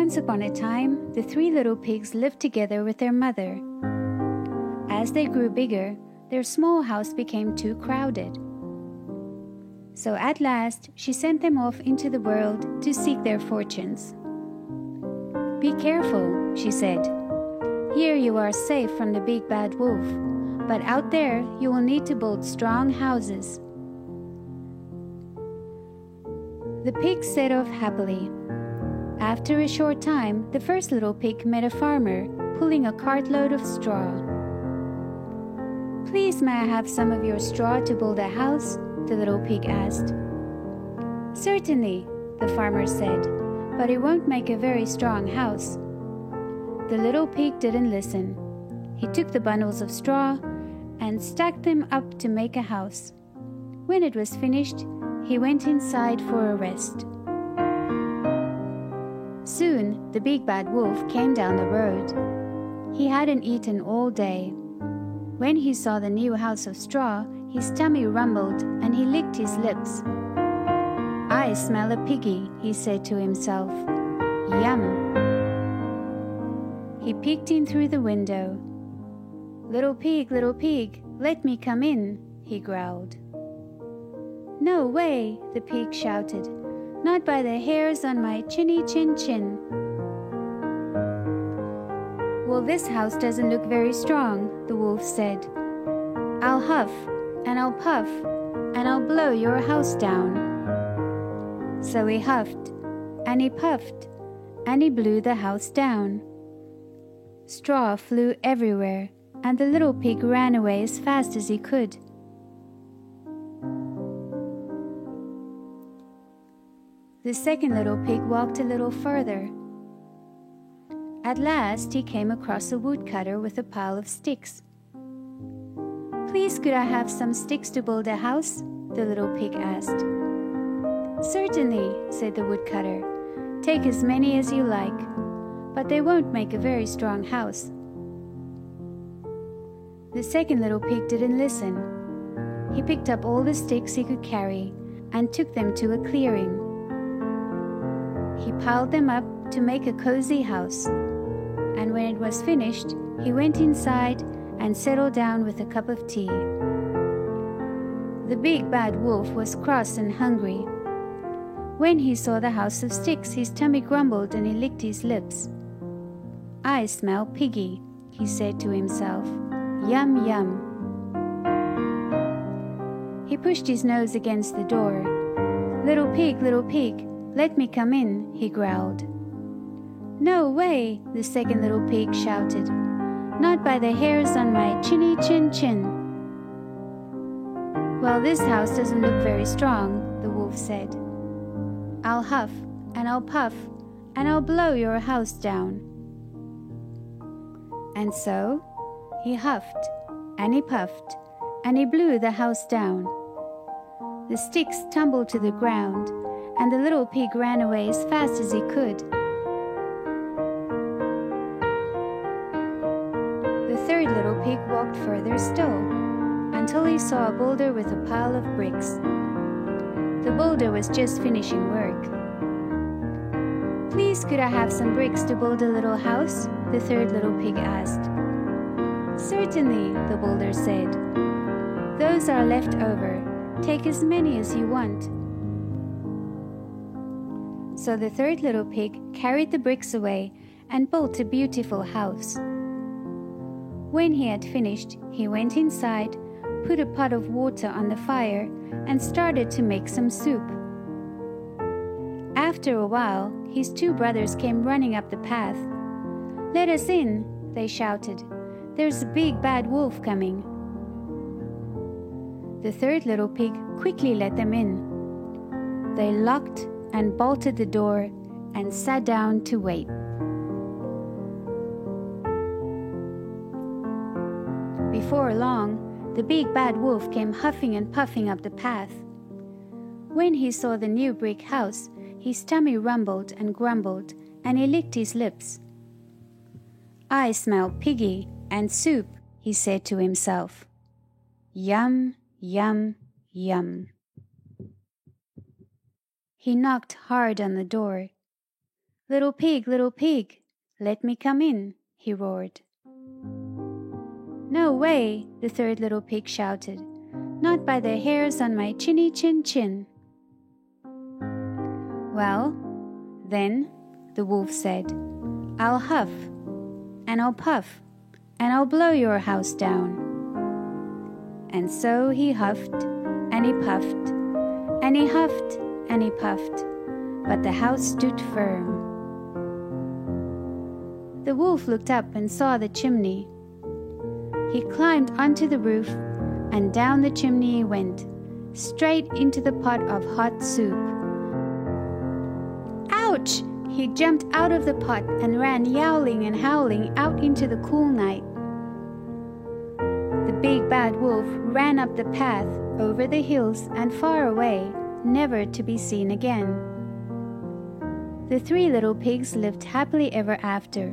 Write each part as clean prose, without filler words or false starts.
Once upon a time, the three little pigs lived together with their mother. As they grew bigger, their small house became too crowded. So at last, she sent them off into the world to seek their fortunes. "Be careful," she said. "Here you are safe from the big bad wolf, but out there you will need to build strong houses." The pigs set off happily. After a short time, the first little pig met a farmer pulling a cartload of straw. "Please, may I have some of your straw to build a house?" the little pig asked. "Certainly," the farmer said, "but it won't make a very strong house." The little pig didn't listen. He took the bundles of straw and stacked them up to make a house. When it was finished, he went inside for a rest. Soon, the big bad wolf came down the road. He hadn't eaten all day. When he saw the new house of straw, his tummy rumbled and he licked his lips. "I smell a piggy," he said to himself. "Yum." He peeked in through the window. Little pig, let me come in," he growled. "No way," the pig shouted. "Not by the hairs on my chinny chin chin." "Well, this house doesn't look very strong," the wolf said. "I'll huff and I'll puff and I'll blow your house down." So he huffed and he puffed and he blew the house down. Straw flew everywhere and the little pig ran away as fast as he could. The second little pig walked a little further. At last he came across a woodcutter with a pile of sticks. "Please, could I have some sticks to build a house?" the little pig asked. "Certainly," said the woodcutter. "Take as many as you like, but they won't make a very strong house." The second little pig didn't listen. He picked up all the sticks he could carry and took them to a clearing. He piled them up to make a cozy house, and when it was finished, he went inside and settled down with a cup of tea. The big bad wolf was cross and hungry. When he saw the house of sticks, his tummy grumbled and he licked his lips. "I smell piggy," he said to himself. "Yum, yum." He pushed his nose against the door. Little pig, let me come in," he growled. "No way," the second little pig shouted. "Not by the hairs on my chinny chin chin." "Well, this house doesn't look very strong," the wolf said. "I'll huff and I'll puff and I'll blow your house down." And so he huffed and he puffed and he blew the house down. The sticks tumbled to the ground and the little pig ran away as fast as he could. The third little pig walked further still until he saw a boulder with a pile of bricks. The boulder was just finishing work. "Please, could I have some bricks to build a little house?" the third little pig asked. "Certainly," the boulder said. "Those are left over. Take as many as you want." So the third little pig carried the bricks away and built a beautiful house. When he had finished, he went inside, put a pot of water on the fire, and started to make some soup. After a while, his two brothers came running up the path. "Let us in," they shouted. "There's a big bad wolf coming." The third little pig quickly let them in. They locked and bolted the door and sat down to wait. Before long, the big bad wolf came huffing and puffing up the path. When he saw the new brick house, his tummy rumbled and grumbled, and he licked his lips. "I smell piggy and soup," he said to himself. "Yum, yum, yum." He knocked hard on the door. little pig, let me come in," he roared. "No way," the third little pig shouted. "Not by the hairs on my chinny chin chin." "Well, then," the wolf said, "I'll huff, and I'll puff, and I'll blow your house down." And so he huffed, and he puffed, and he huffed, and he puffed, but the house stood firm. The wolf looked up and saw the chimney. He climbed onto the roof, and down the chimney he went, straight into the pot of hot soup. "Ouch!" He jumped out of the pot and ran yowling and howling out into the cool night. The big bad wolf ran up the path, over the hills and far away, never to be seen again. The three little pigs lived happily ever after,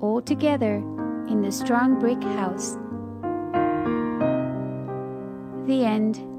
all together in the strong brick house. The end.